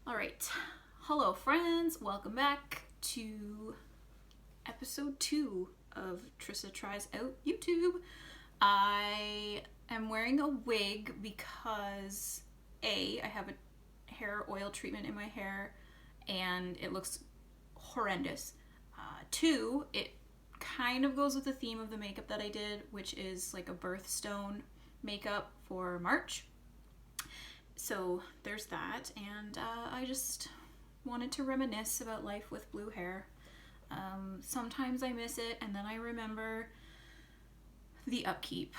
All right. Hello, friends. Welcome back to episode 2 of Trissa Tries Out YouTube. I am wearing a wig because I have a hair oil treatment in my hair and it looks horrendous. 2, it kind of goes with the theme of the makeup that I did, which is like a birthstone makeup for March. So there's that, and I just wanted to reminisce about life with blue hair. Sometimes I miss it, and then I remember the upkeep,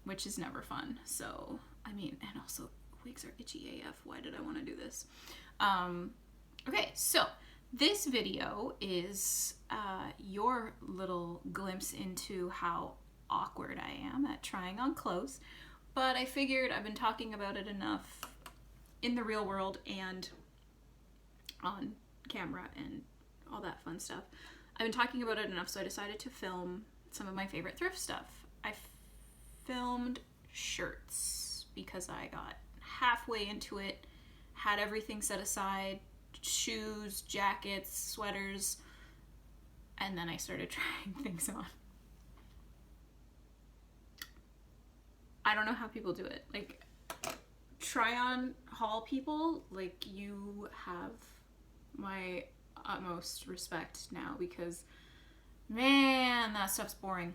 which is never fun. So, I mean, and also wigs are itchy AF. Why did I want to do this? Okay, so this video is your little glimpse into how awkward I am at trying on clothes. But I figured I've been talking about it enough in the real world and on camera and all that fun stuff. I've been talking about it enough, so I decided to film some of my favorite thrift stuff. I filmed shirts because I got halfway into it, had everything set aside, shoes, jackets, sweaters, and then I started trying things on. I don't know how people do it. Like, try on haul people, like, you have my utmost respect now because, man, that stuff's boring.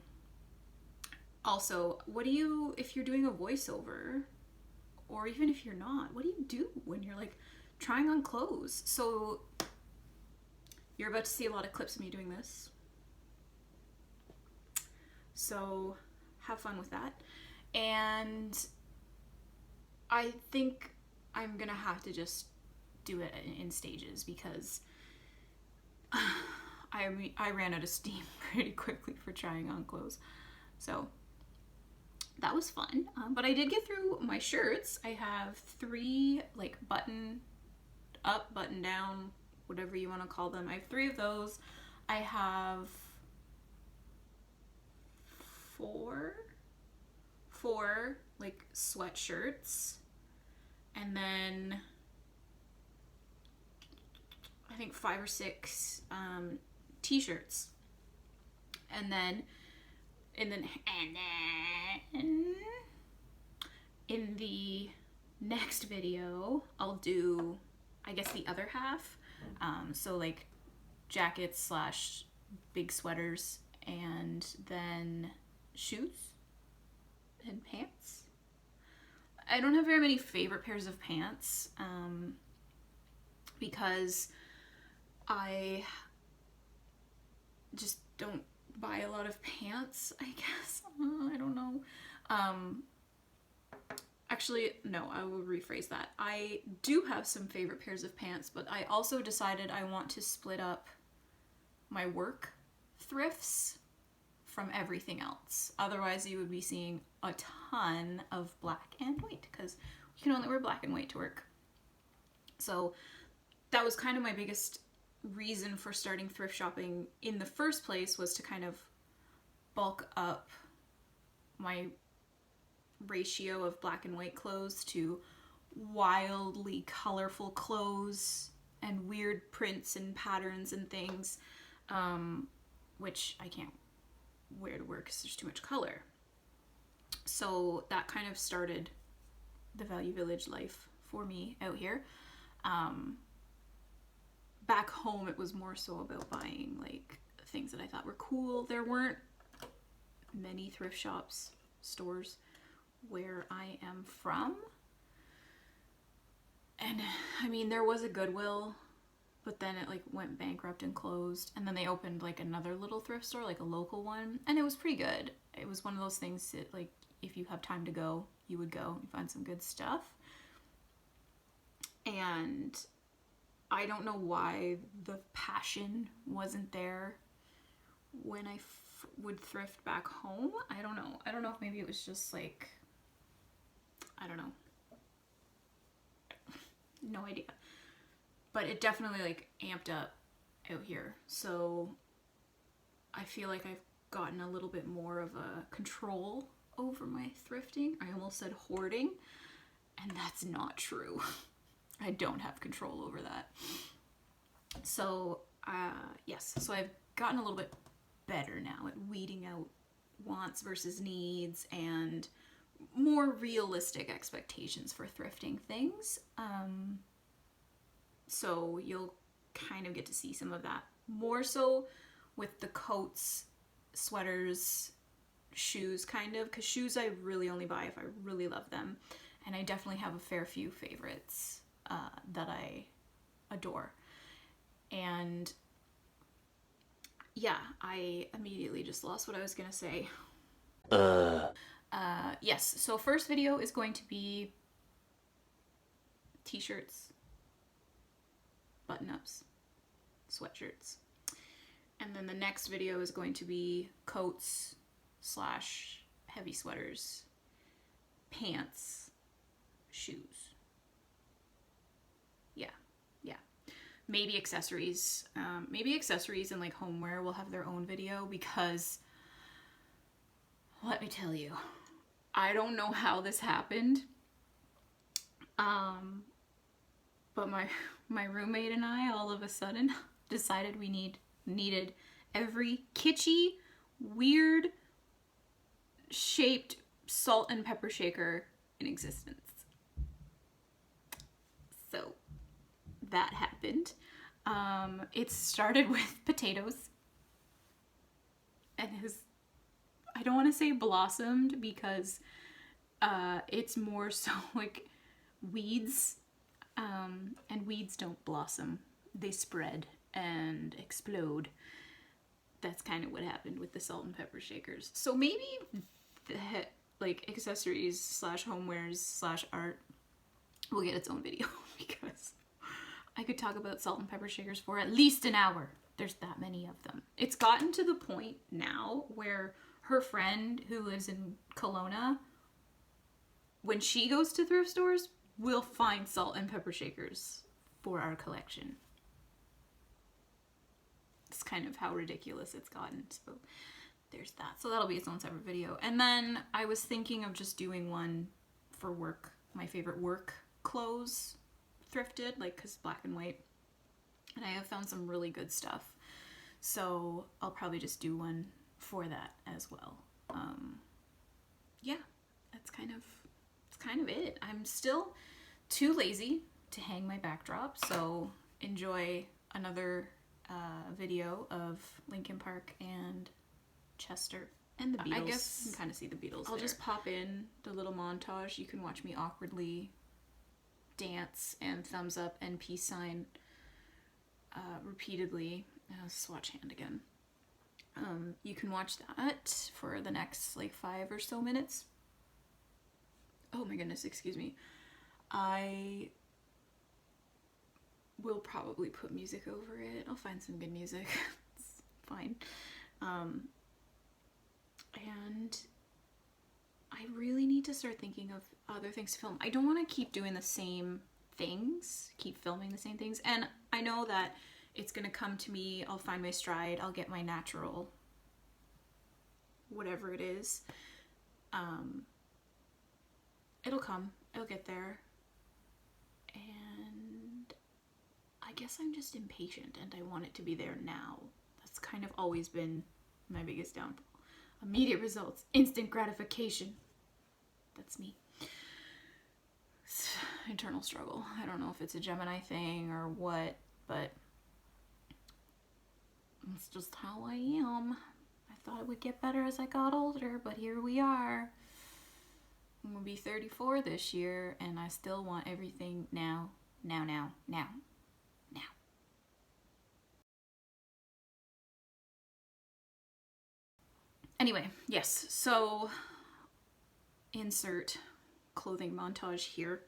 Also, what do you, if you're doing a voiceover, or even if you're not, what do you do when you're like trying on clothes? So you're about to see a lot of clips of me doing this. So have fun with that. And I think I'm gonna have to just do it in stages because I ran out of steam pretty quickly for trying on clothes. So that was fun. But I did get through my shirts. I have 3 like button up, button down, whatever you want to call them. I have 3 of those. I have 4 like sweatshirts, and then I think 5 or 6 t-shirts, and then in the next video I'll do, I guess, the other half, so like jackets slash big sweaters, and then shoes and pants. I don't have very many favorite pairs of pants because I just don't buy a lot of pants, I guess. I don't know. Actually, no, I will rephrase that. I do have some favorite pairs of pants, but I also decided I want to split up my work thrifts from everything else. Otherwise, you would be seeing a ton of black and white because you can only wear black and white to work. So that was kind of my biggest reason for starting thrift shopping in the first place, was to kind of bulk up my ratio of black and white clothes to wildly colorful clothes and weird prints and patterns and things, which I can't wear to work because there's too much color. So that kind of started the Value Village life for me out here. Back home it was more so about buying like things that I thought were cool. There weren't many thrift shops, stores where I am from. And I mean, there was a Goodwill, but then it like went bankrupt and closed, and then they opened like another little thrift store, like a local one, and it was pretty good. It was one of those things that, like, if you have time to go, you would go and find some good stuff. And I don't know why the passion wasn't there when I would thrift back home. I don't know if maybe it was just like, I don't know. No idea. But it definitely like amped up out here. So I feel like I've gotten a little bit more of a control over my thrifting. I almost said hoarding, and that's not true. I don't have control over that. So, yes. So I've gotten a little bit better now at weeding out wants versus needs and more realistic expectations for thrifting things. So you'll kind of get to see some of that. More so with the coats, sweaters, shoes, kind of. Because shoes I really only buy if I really love them. And I definitely have a fair few favorites that I adore. And yeah, I immediately just lost what I was going to say. Yes, so first video is going to be t-shirts, button-ups, sweatshirts. And then the next video is going to be coats / heavy sweaters, pants, shoes. Yeah. Maybe accessories. Maybe accessories and like homeware will have their own video because let me tell you, I don't know how this happened. But my roommate and I all of a sudden decided we needed every kitschy, weird shaped salt and pepper shaker in existence. So that happened. It started with potatoes and I don't want to say blossomed because it's more so like weeds, and weeds don't blossom. They spread and explode. That's kind of what happened with the salt and pepper shakers. So maybe the like accessories / homewares / art will get its own video because I could talk about salt and pepper shakers for at least an hour. There's that many of them. It's gotten to the point now where her friend who lives in Kelowna, when she goes to thrift stores, will find salt and pepper shakers for our collection. It's kind of how ridiculous it's gotten. So there's that. So that'll be its own separate video. And then I was thinking of just doing one for work, my favorite work clothes thrifted, like, because black and white. And I have found some really good stuff. So I'll probably just do one for that as well. Yeah, that's kind of it. I'm still too lazy to hang my backdrop, so enjoy another video of Linkin Park and Chester and the Beatles. I guess you can kind of see the Beatles. I'll just pop in the little montage. You can watch me awkwardly dance and thumbs up and peace sign repeatedly. Swatch hand again. You can watch that for the next like 5 or so minutes. Oh my goodness, excuse me. I will probably put music over it. I'll find some good music. It's fine. And I really need to start thinking of other things to film. I don't want to keep doing the same things, keep filming the same things. And I know that it's going to come to me. I'll find my stride. I'll get my natural, whatever it is. It'll come. It'll get there. And I guess I'm just impatient and I want it to be there now. That's kind of always been my biggest downfall. Immediate results, instant gratification. That's me. Internal struggle. I don't know if it's a Gemini thing or what, but it's just how I am. I thought it would get better as I got older, but here we are. I'm gonna be 34 this year, and I still want everything now. Anyway, yes, so insert clothing montage here.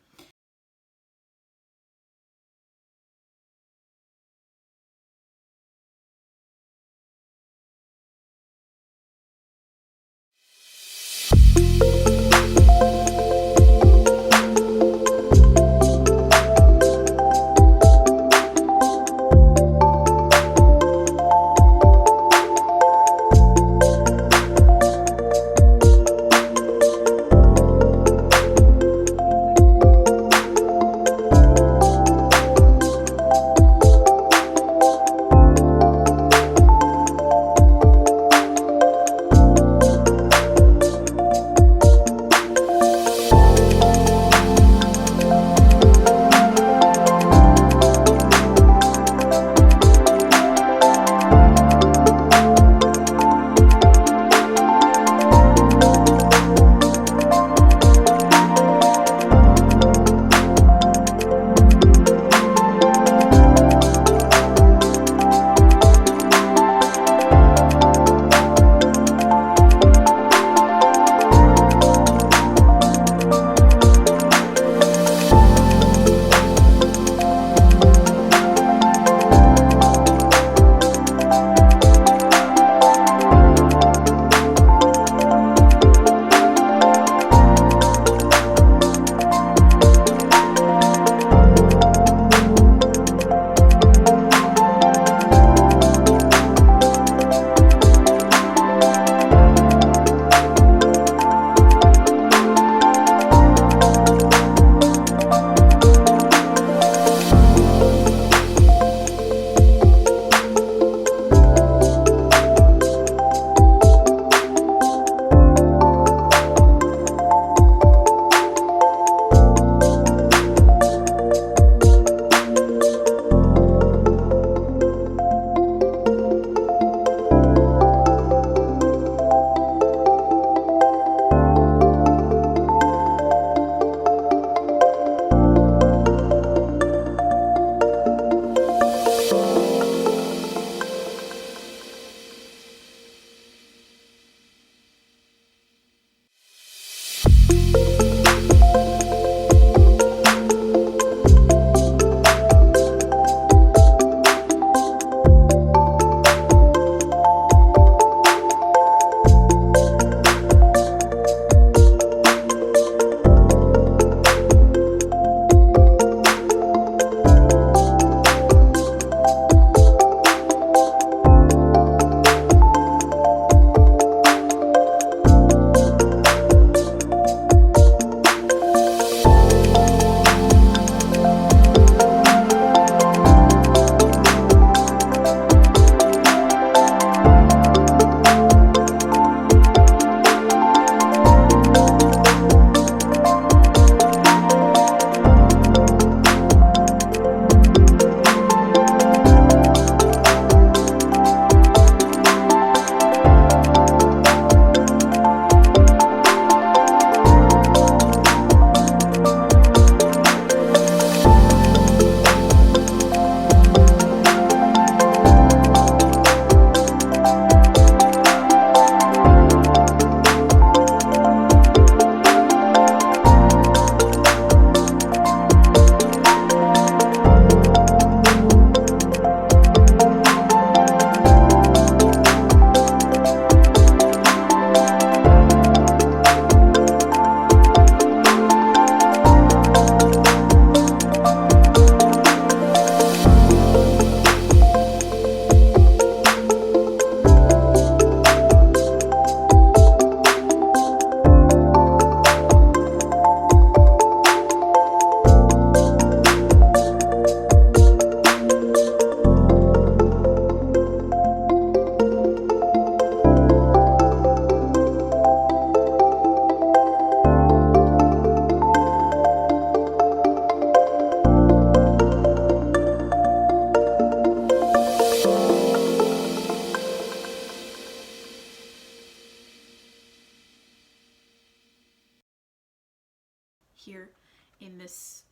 this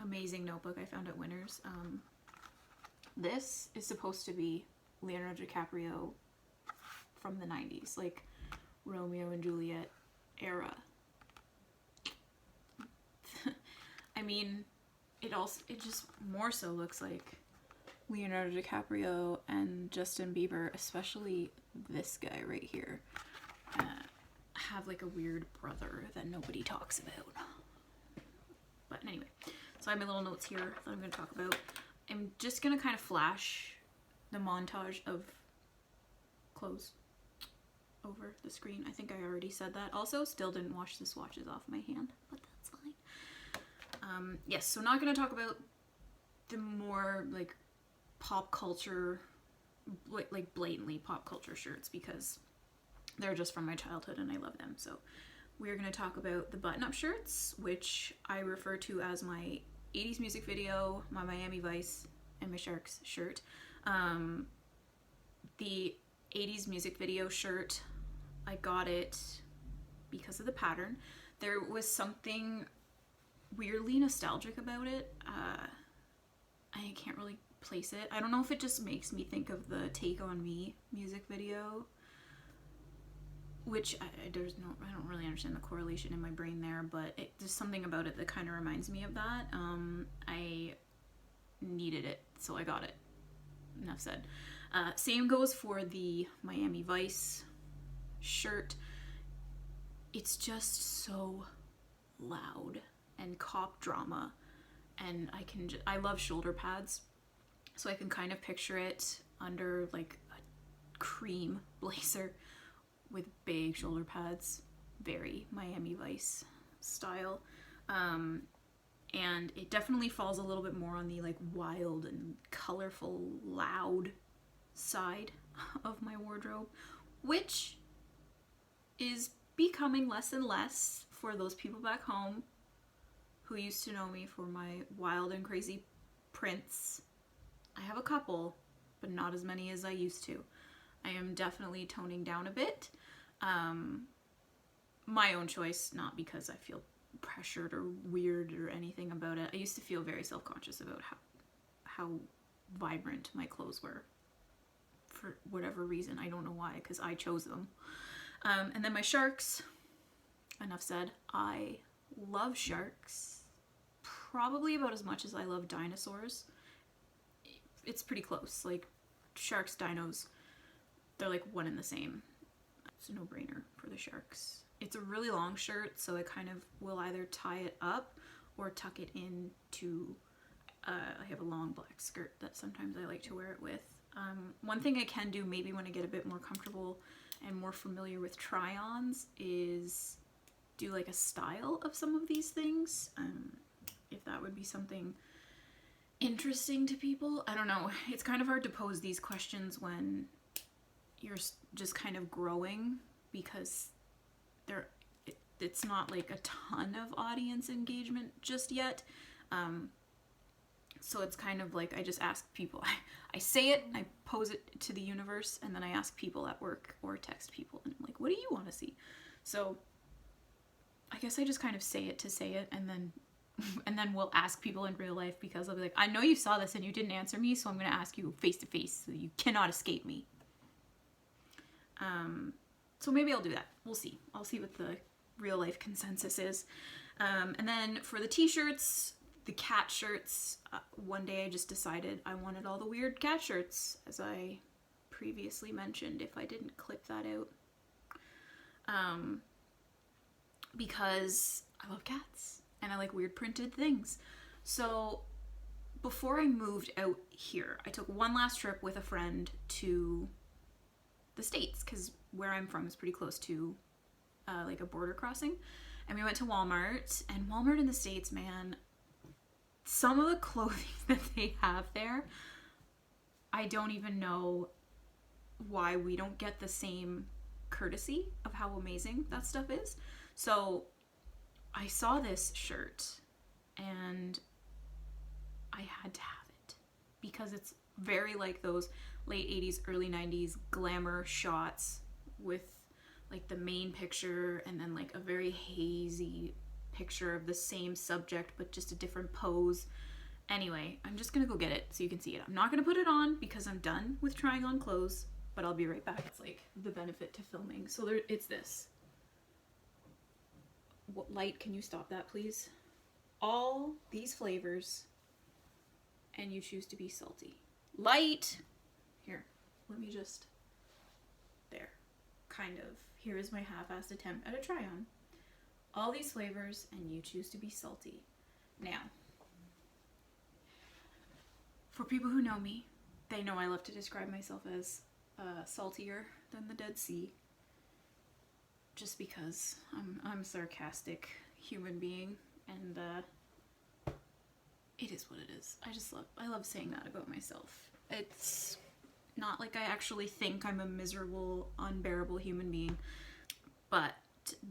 amazing notebook I found at Winners. This is supposed to be Leonardo DiCaprio from the 90s, like Romeo and Juliet era. I mean, it just more so looks like Leonardo DiCaprio and Justin Bieber, especially this guy right here, have like a weird brother that nobody talks about. But anyway, so I have my little notes here that I'm going to talk about. I'm just going to kind of flash the montage of clothes over the screen. I think I already said that. Also, still didn't wash the swatches off my hand, but that's fine. Yes, so not going to talk about the more like pop culture, like blatantly pop culture shirts, because they're just from my childhood and I love them. So we're going to talk about the button-up shirts, which I refer to as my 80s music video, my Miami Vice, and my Sharks shirt. The 80s music video shirt, I got it because of the pattern. There was something weirdly nostalgic about it. I can't really place it. I don't know if it just makes me think of the Take On Me music video, which I don't really understand the correlation in my brain there, but there's something about it that kind of reminds me of that. I needed it, so I got it. Enough said. Same goes for the Miami Vice shirt. It's just so loud and cop drama, and I love shoulder pads, so I can kind of picture it under like a cream blazer with big shoulder pads, very Miami Vice style. And it definitely falls a little bit more on the like wild and colorful, loud side of my wardrobe, which is becoming less and less for those people back home who used to know me for my wild and crazy prints. I have a couple, but not as many as I used to. I am definitely toning down a bit. My own choice, not because I feel pressured or weird or anything about it. I used to feel very self-conscious about how vibrant my clothes were for whatever reason. I don't know why, because I chose them. And then my Sharks, enough said. I love Sharks probably about as much as I love dinosaurs. It's pretty close. Like, Sharks, dinos, they're like one and the same. It's a no-brainer for the Sharks. It's a really long shirt, so I kind of will either tie it up or tuck it into, I have a long black skirt that sometimes I like to wear it with. One thing I can do maybe when I get a bit more comfortable and more familiar with try-ons is do like a style of some of these things, if that would be something interesting to people. I don't know. It's kind of hard to pose these questions when you're just kind of growing, because it's not like a ton of audience engagement just yet. So it's kind of like I just ask people. I say it, I pose it to the universe, and then I ask people at work or text people, and I'm like, what do you want to see? So I guess I just kind of say it to say it, and then we'll ask people in real life, because I'll be like, I know you saw this and you didn't answer me, so I'm going to ask you face to face, so you cannot escape me. So maybe I'll do that. We'll see. I'll see what the real life consensus is. And then for the t-shirts, the cat shirts, one day I just decided I wanted all the weird cat shirts, as I previously mentioned, if I didn't clip that out. Because I love cats and I like weird printed things. So before I moved out here, I took one last trip with a friend to the States, because where I'm from is pretty close to like a border crossing, and we went to Walmart. And Walmart in the States, man, some of the clothing that they have there, I don't even know why we don't get the same courtesy of how amazing that stuff is. So I saw this shirt and I had to have it, because it's very like those late 80s, early 90s glamour shots with like the main picture and then like a very hazy picture of the same subject but just a different pose. Anyway, I'm just gonna go get it so you can see it. I'm not gonna put it on because I'm done with trying on clothes, but I'll be right back. It's like the benefit to filming. So there, it's this. What light, can you stop that please? All these flavors, and you choose to be salty. Light! Here, let me just, there, kind of. Here is my half-assed attempt at a try-on. All these flavors, and you choose to be salty. Now, for people who know me, they know I love to describe myself as saltier than the Dead Sea. Just because I'm a sarcastic human being, and it is what it is. I love saying that about myself. It's not like I actually think I'm a miserable, unbearable human being, but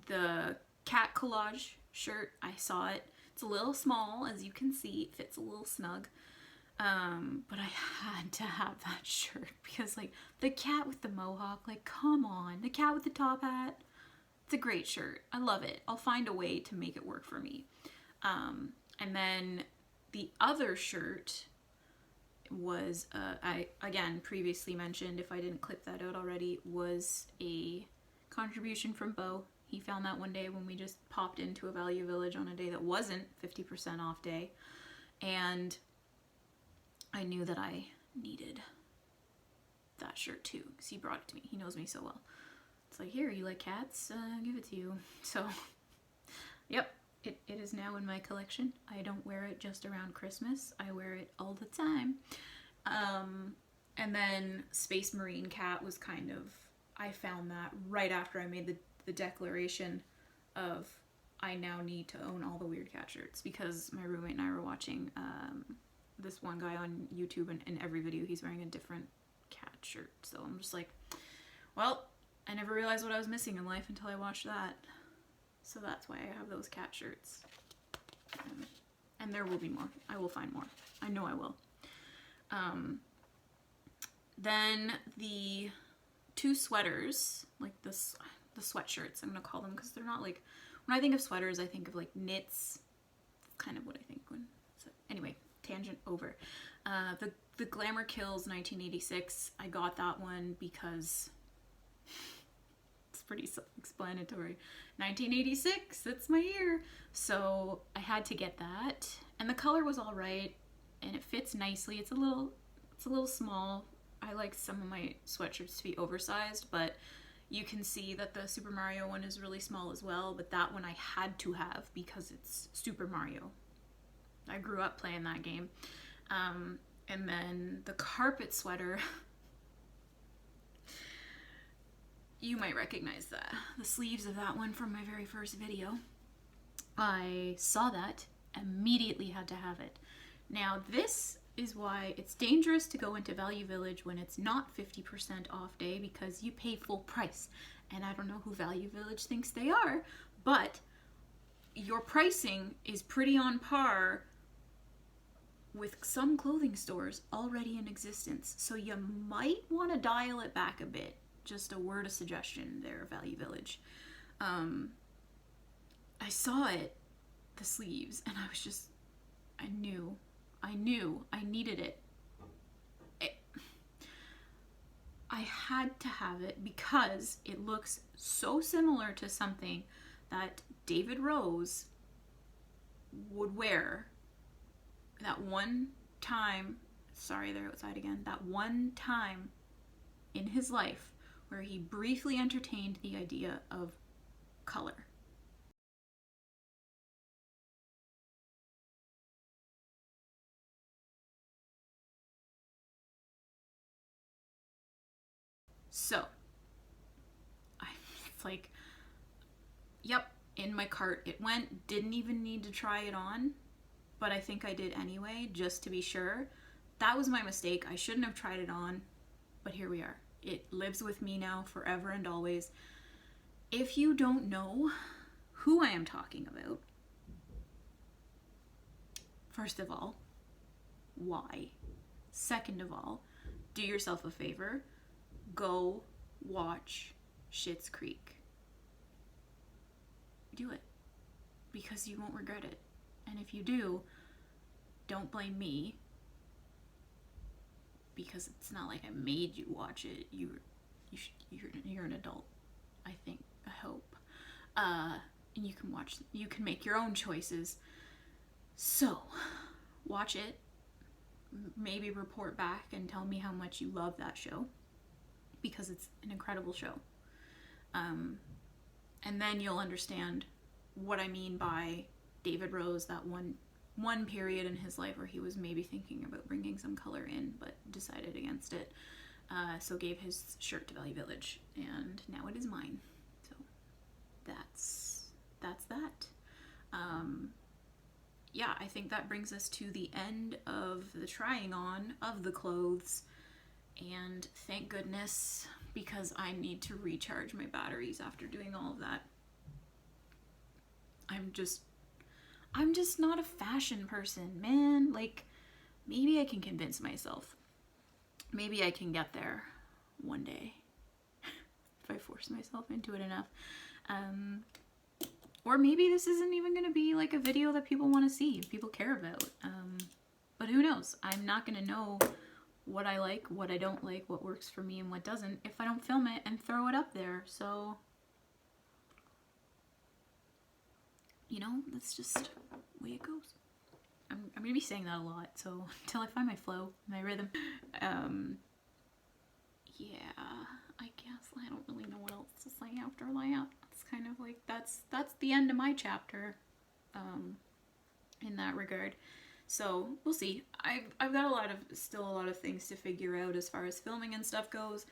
the cat collage shirt, I saw it. It's a little small, as you can see. It fits a little snug. But I had to have that shirt because, like, the cat with the mohawk, like, come on. The cat with the top hat. It's a great shirt. I love it. I'll find a way to make it work for me. And then the other shirt was, I, again, previously mentioned, if I didn't clip that out already, was a contribution from Beau. He found that one day when we just popped into a Value Village on a day that wasn't 50% off day. And I knew that I needed that shirt too, because he brought it to me. He knows me so well. It's like, here, you like cats? Give it to you. So, yep, it is now in my collection. I don't wear it just around Christmas. I wear it all the time. And then Space Marine Cat was kind of, I found that right after I made the declaration of I now need to own all the Weird Cat shirts, because my roommate and I were watching this one guy on YouTube, and in every video he's wearing a different cat shirt. So I'm just like, well, I never realized what I was missing in life until I watched that. So that's why I have those cat shirts. And there will be more. I will find more. I know I will. Then the two sweaters, like the sweatshirts, I'm gonna call them, because they're not like, when I think of sweaters, I think of like knits. That's kind of what I think when, so anyway, tangent over. The Glamour Kills 1986, I got that one because it's pretty self-explanatory. 1986, that's my year. So I had to get that. And the color was all right, and it fits nicely. It's a little small. I like some of my sweatshirts to be oversized, but you can see that the Super Mario one is really small as well, but that one I had to have because it's Super Mario. I grew up playing that game. And then the carpet sweater, you might recognize that. The sleeves of that one from my very first video. I saw that, immediately had to have it. Now this is why it's dangerous to go into Value Village when it's not 50% off day, because you pay full price. And I don't know who Value Village thinks they are, but your pricing is pretty on par with some clothing stores already in existence. So you might want to dial it back a bit. Just a word of suggestion there, Value Village. I saw it, the sleeves, and I was just, I knew I needed it. I had to have it because it looks so similar to something that David Rose would wear that one time, sorry, they're outside again, that one time in his life where he briefly entertained the idea of color. So, it's like, yep, in my cart it went, didn't even need to try it on, but I think I did anyway, just to be sure. That was my mistake. I shouldn't have tried it on, but here we are. It lives with me now forever and always. If you don't know who I am talking about, first of all, why? Second of all, do yourself a favor. Go watch Schitt's Creek. Do it. because you won't regret it. And if you do, don't blame me, because it's not like I made you watch it. You're an adult, I think, I hope. And you can make your own choices. So, watch it. Maybe report back and tell me how much you love that show, because it's an incredible show. And then you'll understand what I mean by David Rose, that one period in his life where he was maybe thinking about bringing some color in, but decided against it. So gave his shirt to Value Village, and now it is mine. So that's that. Yeah, I think that brings us to the end of the trying on of the clothes, and thank goodness, because I need to recharge my batteries after doing all of that. I'm just not a fashion person, man. Like, maybe I can convince myself. Maybe I can get there one day if I force myself into it enough. Or maybe this isn't even going to be like a video that people want to see, people care about. But who knows? I'm not going to know what I like, what I don't like, what works for me and what doesn't, if I don't film it and throw it up there. So, you know, that's just the way it goes. I'm going to be saying that a lot, so until I find my flow, my rhythm. Yeah, I guess I don't really know what else to say after that. It's kind of like, that's the end of my chapter, in that regard. So we'll see. I've got still a lot of things to figure out as far as filming and stuff goes.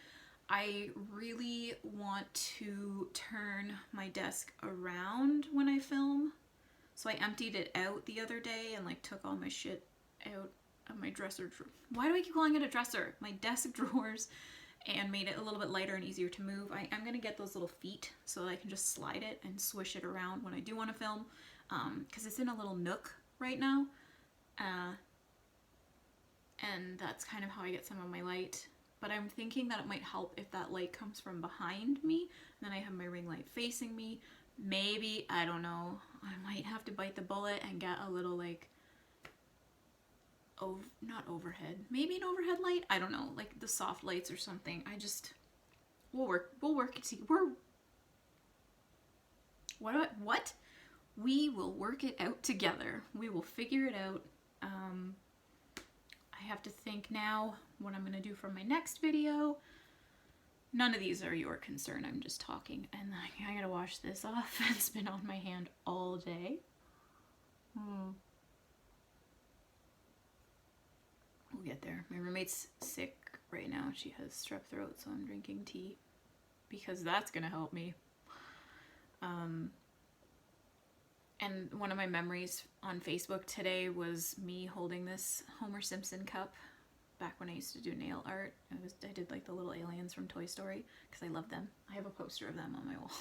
I really want to turn my desk around when I film. So I emptied it out the other day and like took all my shit out of my dresser drawer. Why do I keep calling it a dresser? My desk drawers, and made it a little bit lighter and easier to move. I'm going to get those little feet so that I can just slide it and swish it around when I do want to film, because it's in a little nook right now, and that's kind of how I get some of my light. But I'm thinking that it might help if that light comes from behind me, and then I have my ring light facing me. Maybe, I don't know, I might have to bite the bullet and get a little like, not overhead, maybe an overhead light, I don't know, like the soft lights or something. We'll work it. See, we will work it out together. We will figure it out. I have to think now what I'm gonna do for my next video. None of these are your concern, I'm just talking, and I gotta wash this off. It's been on my hand all day. We'll get there. My roommate's sick right now. She has strep throat, so I'm drinking tea because that's gonna help me. And one of my memories on Facebook today was me holding this Homer Simpson cup back when I used to do nail art. I did like the little aliens from Toy Story because I love them. I have a poster of them on my wall.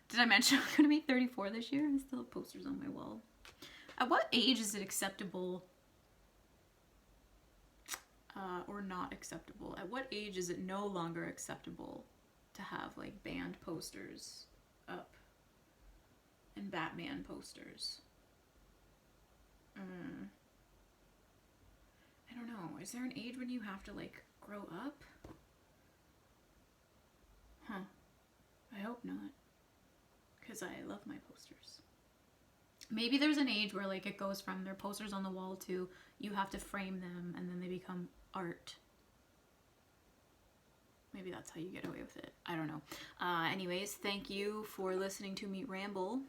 Did I mention I'm gonna be 34 this year? I still have posters on my wall. At what age is it acceptable or not acceptable? At what age is it no longer acceptable to have like band posters up and Batman posters? I don't know. Is there an age when you have to like grow up? Huh. I hope not. Because I love my posters. Maybe there's an age where like it goes from they're posters on the wall to you have to frame them and then they become art. Maybe that's how you get away with it. I don't know. Anyways, thank you for listening to me ramble.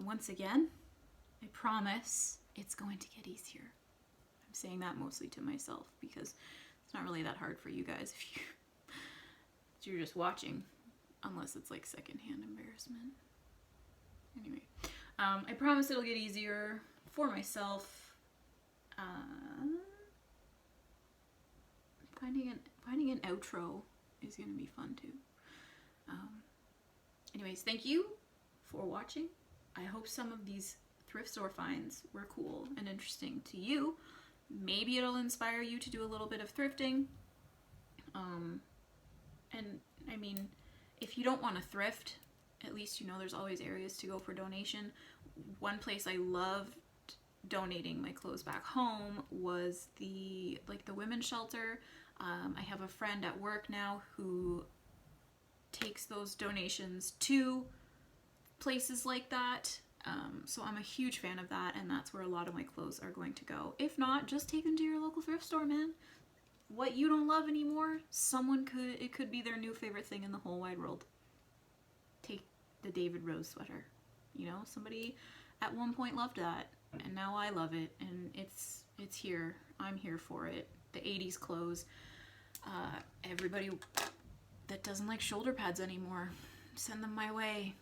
Once again, I promise it's going to get easier. I'm saying that mostly to myself because it's not really that hard for you guys if you're just watching, unless it's like secondhand embarrassment. Anyway, I promise it'll get easier for myself. Finding an outro is gonna be fun too. Anyways, thank you for watching. I hope some of these thrift store finds were cool and interesting to you. Maybe it'll inspire you to do a little bit of thrifting. And I mean, if you don't want to thrift, at least you know there's always areas to go for donation. One place I loved donating my clothes back home was the women's shelter. I have a friend at work now who takes those donations to places like that. So I'm a huge fan of that, and that's where a lot of my clothes are going to go. If not, just take them to your local thrift store, man. What you don't love anymore, it could be their new favorite thing in the whole wide world. Take the David Rose sweater. You know, somebody at one point loved that, and now I love it, and it's here. I'm here for it. The 80s clothes. Everybody that doesn't like shoulder pads anymore, send them my way.